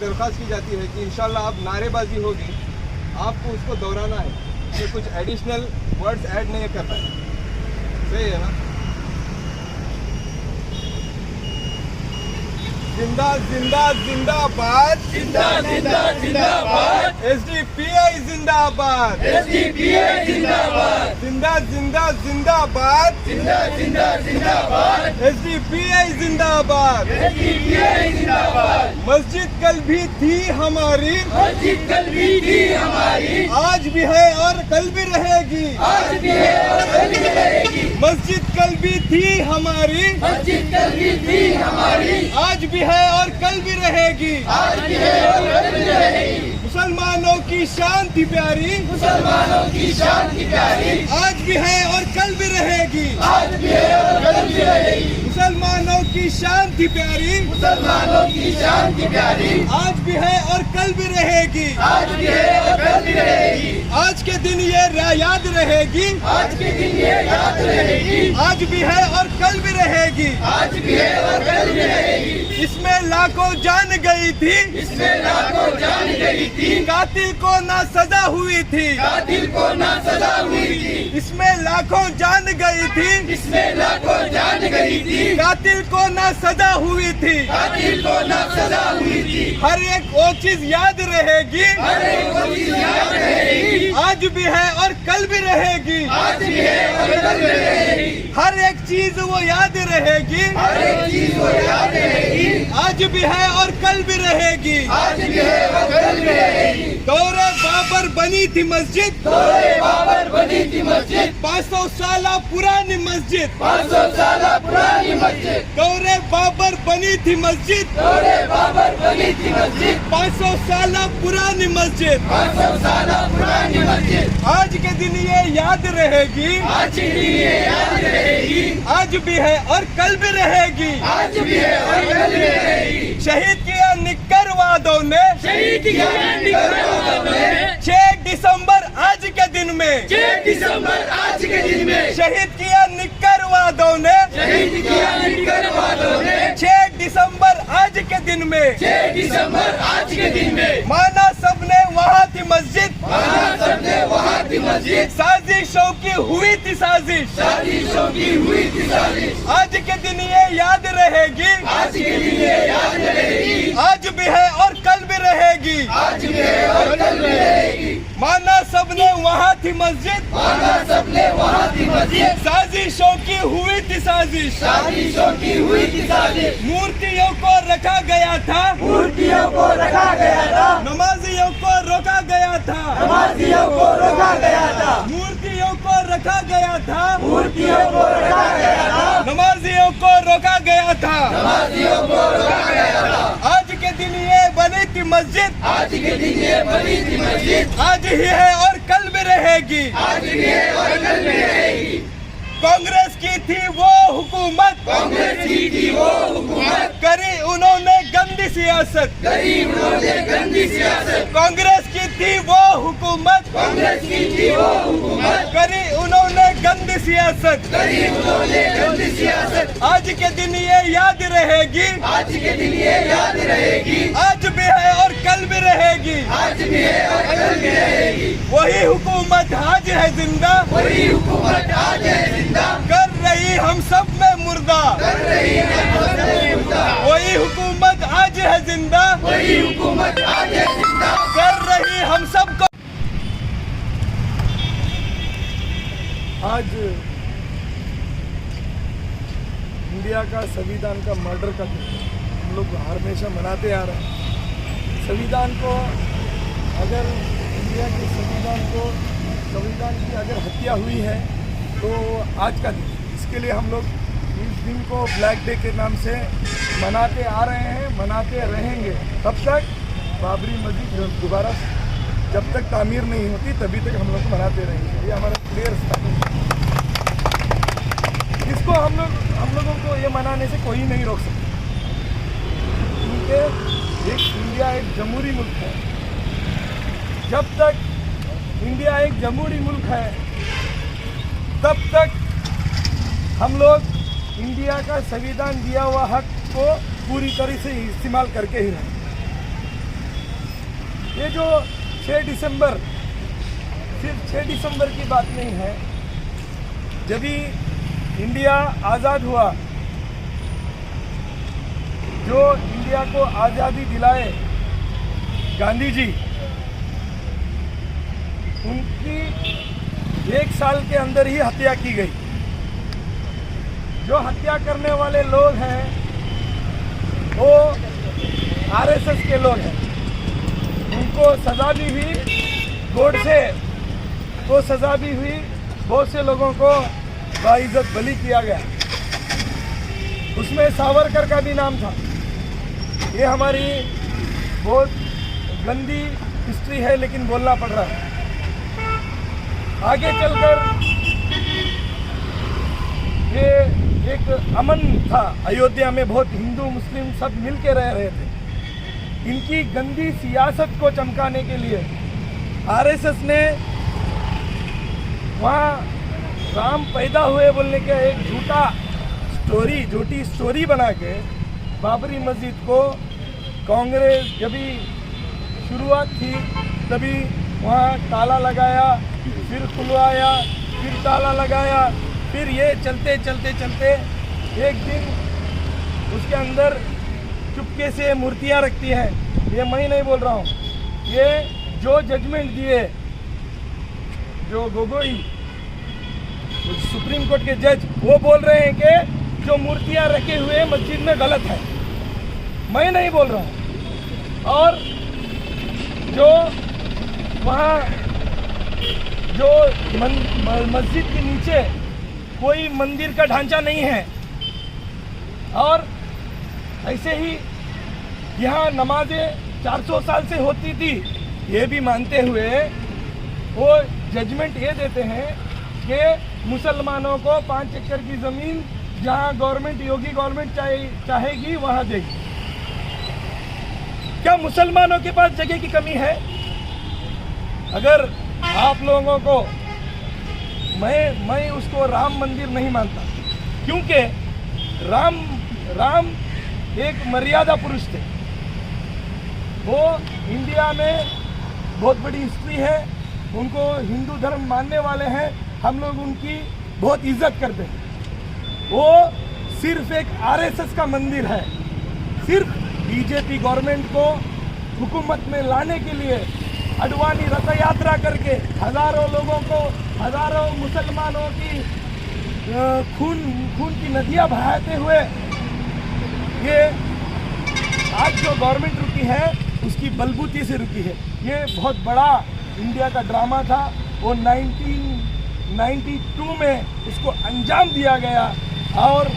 दरख्वास्त की जाती है कि इंशाल्लाह अब नारेबाजी होगी, आपको उसको दोहराना है, कि कुछ एडिशनल वर्ड्स ऐड नहीं करना है। सही है ना? जिंदा जिंदा जिंदाबाद, जिंदा जिंदा जिंदाबाद, एसडीपीआई जिंदाबाद, एसडीपीआई जिंदाबाद, जिंदा जिंदा जिंदाबाद, जिंदा जिंदा जिंदाबाद, एसडीपीआई जिंदाबाद। एसडीपीआई जिंदाबाद। मस्जिद कल भी थी हमारी, मस्जिद कल भी थी हमारी, आज भी है और कल भी रहेगी। आज भी है और कल भी रहेगी। मस्जिद कल भी थी हमारी, मस्जिद कल भी थी हमारी, आज भी है और कल भी रहेगी। आज भी है और कल भी रहेगी। मुसलमानों की शांति प्यारी, मुसलमानों की शांति प्यारी, आज भी है और कल भी रहेगी। आज भी है और कल भी रहेगी। मुसलमानों की शांति प्यारी, मुसलमानों की शांति प्यारी, आज भी है और कल भी रहेगी। आज भी है और कल भी रहेगी। आज के दिन ये याद रहेगी, आज के दिन ये याद रहेगी। आज भी है और कल भी रहेगी। आज भी है और कल भी रहेगी। इसमें लाखों जान गई थी, इसमें लाखों जान गई थी, कातिल को ना सजा हुई थी। कातिल को ना सजा हुई थी। इसमें लाखों जान गई थी, इसमें लाखों जान गई थी, कातिल को ना सजा हुई थी। कातिल को ना सजा हुई थी। हर एक वो चीज याद रहेगी, हर एक वो चीज याद रहेगी। आज भी है और कल भी रहेगी। आज भी है और कल भी रहेगी। हर एक चीज वो याद रहेगी, हर एक चीज वो याद रहेगी। आज भी है और कल भी रहेगी। आज भी है और कल भी रहेगी। दौरे बाबर बनी थी मस्जिद, दौरे बाबर बनी थी मस्जिद, 500 साल पुरानी मस्जिद। 500 साल पुरानी मस्जिद। दौरे बाबर बनी थी मस्जिद, दौरे बाबर बनी थी मस्जिद, 500 साल पुरानी मस्जिद। 500 साल पुरानी मस्जिद। आज के दिन ये याद रहेगी, आज के दिन ये याद रहेगी। आज भी है और कल भी रहेगी। आज भी है और कल भी रहेगी। शहीद किया निक्कर वादों ने, शहीद किया निकलवादों ने, 6 दिसंबर आज के दिन में, 6 दिसंबर आज के दिन में, शहीद किया निक्कर वादों ने, शहीद किया निकलवादों ने, 6 दिसंबर आज के दिन में। 6 दिसंबर आज के दिन में, माना सबने वहाँ थी मस्जिद, वहाँ सबने वहाँ थी मस्जिद, साजिशों की हुई थी साजिश। साजिशों की हुई थी साजिश। आज के दिन ये याद रहेगी, आज के दिन ये याद रहेगी। आज भी है और कल भी रहेगी। आज भी है और कल भी रहेगी। माना सबने वहाँ थी मस्जिद, माना सबने वहाँ थी मस्जिद, साजिशों की हुई थी साजिश। साजिशों की हुई थी साजिश। मूर्तियों को रखा गया था, मूर्तियों को रखा गया था, नमाजियों को रोका गया था। नमाजियों को रोका गया था, मूर्तियों को रखा गया था, मूर्तियों को रखा गया था, नमाजियों को रोका गया था। नमाजियों को रोका गया था। आज के दिन ये बनी थी मस्जिद, आज के दिन ये बनी थी मस्जिद, आज ही है और कल भी रहेगी। आज भी है और कल भी रहेगी। कांग्रेस की थी वो हुकूमत, कांग्रेस की थी वो हुकूमत, करी उन्होंने गंदी सियासत। गरीब उन्होंने गंदी सियासत। कांग्रेस की थी वो हुकूमत, कांग्रेस की थी वो हुकूमत, करी उन्होंने गंदी सियासत। गरीब उन्होंने गंदी सियासत। आज के दिन ये याद रहेगी, आज के दिन ये याद रहेगी। आज भी है और कल भी रहेगी। आज भी है और कल भी रहेगी। वही हुकूमत आज है जिंदा, वही हुकूमत आज है जिंदा, कर रही हम सब में मुर्दा। कर रही है हम सबसे मुर्दा। वही हुकूमत आज है जिंदा, वही हुकूमत आज है जिंदा, कर रही हम सबको। आज इंडिया का संविधान का मर्डर का दिन हम लोग हमेशा मनाते आ रहे हैं। संविधान को अगर इंडिया के संविधान की अगर हत्या हुई है तो आज का दिन, इसके लिए हम लोग इस दिन को ब्लैक डे के नाम से मनाते आ रहे हैं, मनाते रहेंगे तब तक। बाबरी मस्जिद दोबारा जब तक तामीर नहीं होती तभी तक हम लोग मनाते रहेंगे। ये हमारा क्लियर स्टैंड है। इसको हम लोगों को ये मनाने से कोई नहीं रोक सकता, क्योंकि इंडिया एक जमहूरी मुल्क है। जब तक इंडिया एक जमहूरी मुल्क है तब तक हम लोग इंडिया का संविधान दिया हुआ हक को पूरी तरह से इस्तेमाल करके ही रहेंगे। ये जो 6 दिसंबर, सिर्फ 6 दिसंबर की बात नहीं है। जब भी इंडिया आज़ाद हुआ, जो इंडिया को आज़ादी दिलाए गांधी जी, उनकी 1 साल के अंदर ही हत्या की गई। जो हत्या करने वाले लोग हैं वो आरएसएस के लोग हैं। उनको सज़ा भी हुई, कोर्ट से वो सज़ा भी हुई, बहुत से लोगों को बाइज्जत बली किया गया। उसमें सावरकर का भी नाम था। ये हमारी बहुत गंदी हिस्ट्री है, लेकिन बोलना पड़ रहा है। आगे चलकर ये एक अमन था अयोध्या में, बहुत हिंदू मुस्लिम सब मिल के रह रहे थे। इनकी गंदी सियासत को चमकाने के लिए आरएसएस ने वहाँ राम पैदा हुए बोलने का एक झूठी स्टोरी बना के बाबरी मस्जिद को, कांग्रेस जब भी शुरुआत थी तभी वहाँ ताला लगाया, फिर खुलवाया, फिर ताला लगाया, फिर ये चलते एक दिन उसके अंदर चुपके से मूर्तियाँ रखती हैं। ये मैं नहीं बोल रहा हूँ, ये जो जजमेंट दिए, जो गोगोई सुप्रीम कोर्ट के जज, वो बोल रहे हैं कि जो मूर्तियाँ रखे हुए मस्जिद में गलत है। मैं नहीं बोल रहा हूँ। और जो वहाँ जो मस्जिद के नीचे कोई मंदिर का ढांचा नहीं है, और ऐसे ही यहाँ नमाजें 400 साल से होती थी, ये भी मानते हुए वो जजमेंट ये देते हैं कि मुसलमानों को 5 एकड़ की ज़मीन जहाँ गवर्नमेंट, योगी गवर्नमेंट चाहेगी वहाँ देगी। क्या मुसलमानों के पास जगह की कमी है? अगर आप लोगों को, मैं उसको राम मंदिर नहीं मानता, क्योंकि राम एक मर्यादा पुरुष थे। वो इंडिया में बहुत बड़ी हिस्ट्री है, उनको हिंदू धर्म मानने वाले हैं, हम लोग उनकी बहुत इज्जत करते हैं। वो सिर्फ एक आरएसएस का मंदिर है। सिर्फ बीजेपी गवर्नमेंट को हुकूमत में लाने के लिए अडवाणी रथ यात्रा करके हजारों लोगों को, हजारों मुसलमानों की खून की नदियां बहाते हुए ये आज जो गवर्नमेंट रुकी है उसकी बलबूती से रुकी है। ये बहुत बड़ा इंडिया का ड्रामा था। वो 1992 में उसको अंजाम दिया गया, और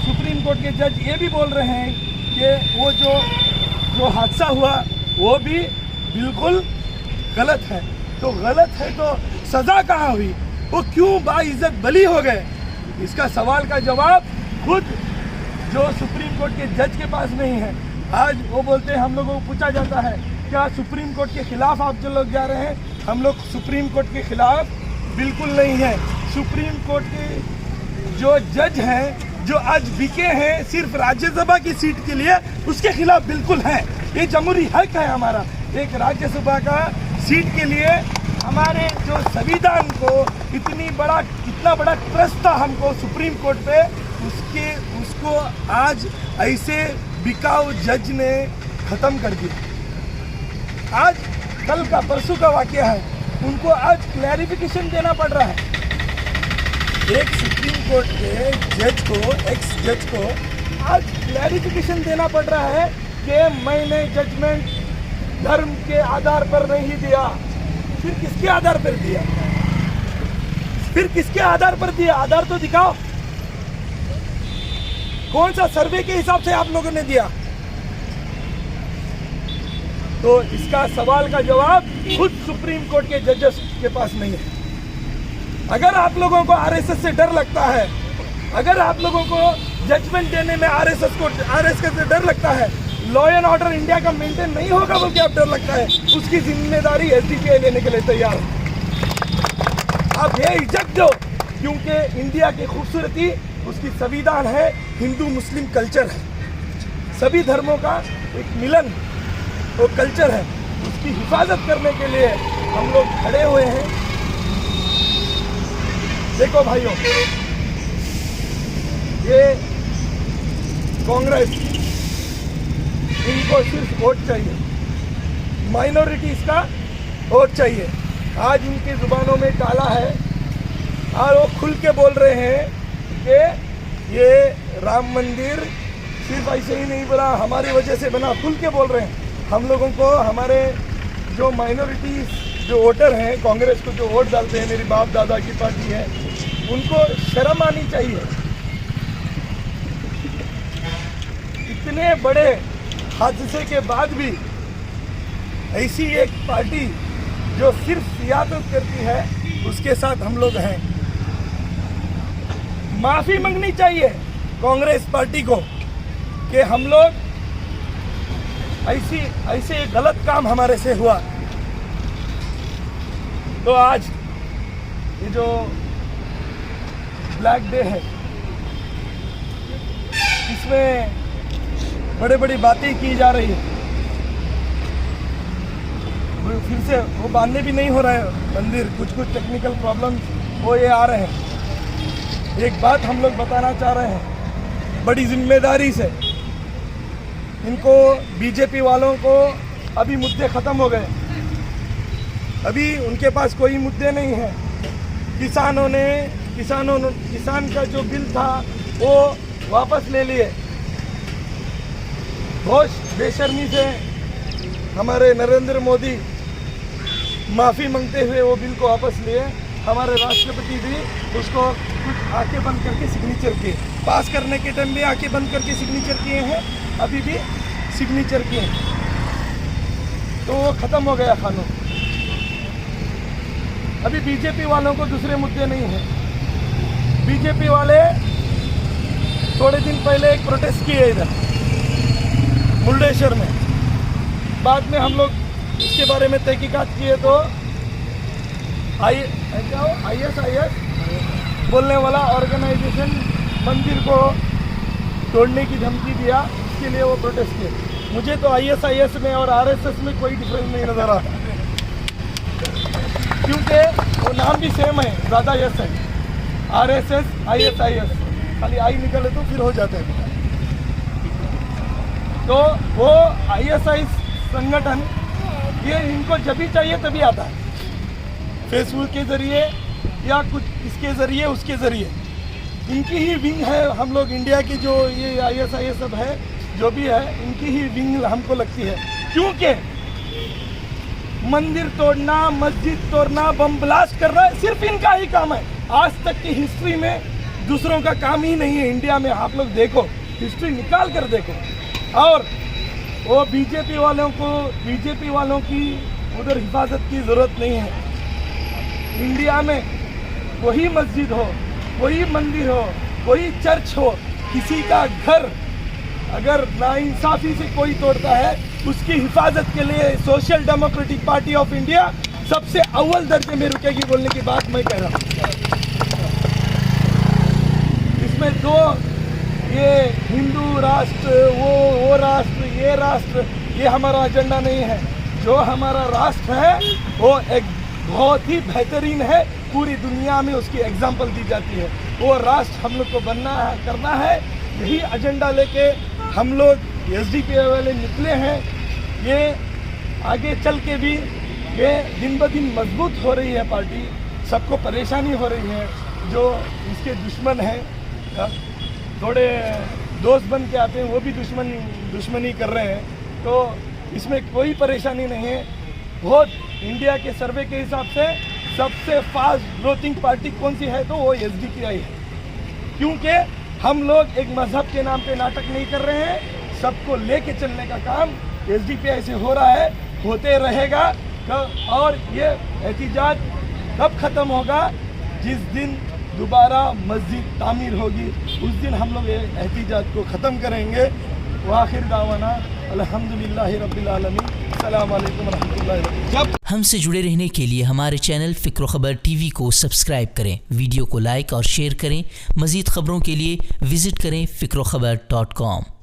सुप्रीम कोर्ट के जज ये भी बोल रहे हैं कि वो जो हादसा हुआ वो भी बिल्कुल गलत है। तो गलत है तो सज़ा कहाँ हुई? वो क्यों बाइज्जत बली हो गए? इसका सवाल का जवाब खुद जो सुप्रीम कोर्ट के जज के पास नहीं है। आज वो बोलते हैं, हम लोगों को पूछा जाता है क्या सुप्रीम कोर्ट के खिलाफ आप जो लोग जा रहे हैं? हम लोग सुप्रीम कोर्ट के खिलाफ बिल्कुल नहीं है। सुप्रीम कोर्ट के जो जज हैं, जो आज बिके हैं सिर्फ राज्यसभा की सीट के लिए, उसके खिलाफ बिल्कुल हैं। ये जमहूरी हक है हमारा। एक राज्यसभा का सीट के लिए हमारे जो संविधान को इतना बड़ा ट्रस्ट था हमको सुप्रीम कोर्ट पे, उसको आज ऐसे बिकाऊ जज ने ख़त्म कर दिया। आज कल का परसों का वाकया है, उनको आज क्लैरिफिकेशन देना पड़ रहा है। एक सुप्रीम कोर्ट के जज को, एक्स जज को आज क्लैरिफिकेशन देना पड़ रहा है कि मैंने जजमेंट धर्म के आधार पर नहीं दिया। फिर किसके आधार पर दिया? फिर किसके आधार पर दिया? आधार तो दिखाओ। कौन सा सर्वे के हिसाब से आप लोगों ने दिया? तो इसका सवाल का जवाब खुद सुप्रीम कोर्ट के जजेस के पास नहीं है। अगर आप लोगों को आरएसएस से डर लगता है, अगर आप लोगों को जजमेंट देने में आरएसएस से डर लगता है, लॉ एंड ऑर्डर इंडिया का मेंटेन नहीं होगा बोल के आप डर लगता है, उसकी जिम्मेदारी एसडीपीआई लेने के लिए तैयार है। आप ये इज्जत दो, क्योंकि इंडिया की खूबसूरती उसकी संविधान है, हिंदू मुस्लिम कल्चर है, सभी धर्मों का एक मिलन वो कल्चर है। उसकी हिफाजत करने के लिए हम लोग खड़े हुए हैं। देखो भाइयों, ये कांग्रेस, इनको सिर्फ वोट चाहिए, माइनॉरिटीज का वोट चाहिए। आज इनकी जुबानों में काला है और वो खुल के बोल रहे हैं कि ये राम मंदिर सिर्फ ऐसे ही नहीं बना, हमारी वजह से बना, खुल के बोल रहे हैं। हम लोगों को, हमारे जो माइनॉरिटीज जो वोटर हैं, कांग्रेस को जो वोट डालते हैं, मेरी बाप दादा की पार्टी है, उनको शर्म आनी चाहिए। इतने बड़े हादसे के बाद भी ऐसी एक पार्टी जो सिर्फ सियासत करती है, उसके साथ हम लोग हैं। माफी मांगनी चाहिए कांग्रेस पार्टी को कि हम लोग ऐसे गलत काम हमारे से हुआ। तो आज ये जो ब्लैक डे है, इसमें बड़ी बड़ी बातें की जा रही है। फिर से वो बांधने भी नहीं हो रहा है मंदिर, कुछ टेक्निकल प्रॉब्लम वो ये आ रहे हैं। एक बात हम लोग बताना चाह रहे हैं बड़ी जिम्मेदारी से, इनको बीजेपी वालों को अभी मुद्दे ख़त्म हो गए, अभी उनके पास कोई मुद्दे नहीं हैं। किसान का जो बिल था वो वापस ले लिए। बहुत बेशर्मी से हमारे नरेंद्र मोदी माफ़ी मांगते हुए वो बिल को वापस लिए। हमारे राष्ट्रपति भी उसको कुछ आंखें बंद करके सिग्नेचर किए, पास करने के टाइम भी आंखें बंद करके सिग्नेचर किए हैं, अभी भी सिग्नेचर किए हैं। तो वो ख़त्म हो गया कानून। अभी बीजेपी वालों को दूसरे मुद्दे नहीं हैं। बीजेपी वाले थोड़े दिन पहले एक प्रोटेस्ट किए इधर मुर्डेश्वर में, बाद में हम लोग इसके बारे में तहकीकात किए तो ISIS बोलने वाला ऑर्गेनाइजेशन मंदिर को तोड़ने की धमकी दिया, इसके लिए वो प्रोटेस्ट किए। मुझे तो ISIS में और RSS में कोई डिफरेंस नहीं नज़र आता, क्योंकि वो नाम भी सेम है, ज़्यादा यस है। RSS ISIS खाली आई निकले तो फिर हो जाता है। तो वो ISIS संगठन ये इनको जब भी चाहिए तभी आता है, फेसबुक के ज़रिए या कुछ इसके ज़रिए उसके ज़रिए। इनकी ही विंग है हम लोग इंडिया की, जो ये ISIS सब है जो भी है, इनकी ही विंग हमको लगती है। क्योंकि मंदिर तोड़ना, मस्जिद तोड़ना, बम ब्लास्ट करना सिर्फ इनका ही काम है। आज तक की हिस्ट्री में दूसरों का काम ही नहीं है इंडिया में। आप लोग देखो, हिस्ट्री निकाल कर देखो। और वो बीजेपी वालों की उधर हिफाजत की ज़रूरत नहीं है। इंडिया में कोई मस्जिद हो, कोई मंदिर हो, कोई चर्च हो, किसी का घर अगर नाइंसाफ़ी से कोई तोड़ता है, उसकी हिफाजत के लिए social democratic party of India सबसे अव्वल दर्जे में रुकेगी। बोलने की बात मैं कह रहा हूँ। इसमें दो, ये हिंदू राष्ट्र, वो राष्ट्र, ये राष्ट्र, ये हमारा एजेंडा नहीं है। जो हमारा राष्ट्र है वो एक बहुत ही बेहतरीन है, पूरी दुनिया में उसकी एग्जाम्पल दी जाती है। वो राष्ट्र हम लोग को बनना है, करना है। यही एजेंडा लेके हम लोग SDP वाले निकले हैं। ये आगे चल के भी ये दिन ब दिन मजबूत हो रही है पार्टी। सबको परेशानी हो रही है, जो इसके दुश्मन हैं, थोड़े दोस्त बन के आते हैं, वो भी दुश्मनी कर रहे हैं। तो इसमें कोई परेशानी नहीं है। बहुत इंडिया के सर्वे के हिसाब से सबसे फास्ट ग्रोथिंग पार्टी कौन सी है तो वो SDPI है। क्योंकि हम लोग एक मजहब के नाम पे नाटक नहीं कर रहे हैं, सबको लेके चलने का काम SDPI से हो रहा है, होते रहेगा। और ये एहतिजाज कब ख़त्म होगा? जिस दिन दोबारा मस्जिद तामीर होगी, उस दिन हम लोग ये एहतिजाज को ख़त्म करेंगे। वाखिर दावाना अल्हम्दुलिल्लाहि रब्बिल आलमीन। अस्सलाम वालेकुम रहमतुल्लाहि व बरकातहू। हमसे जुड़े रहने के लिए हमारे चैनल फ़िक्र ख़बर TV को सब्सक्राइब करें, वीडियो को लाइक और शेयर करें। मज़ीद ख़बरों के लिए विज़िट करें फ़िक्रख़बर.com।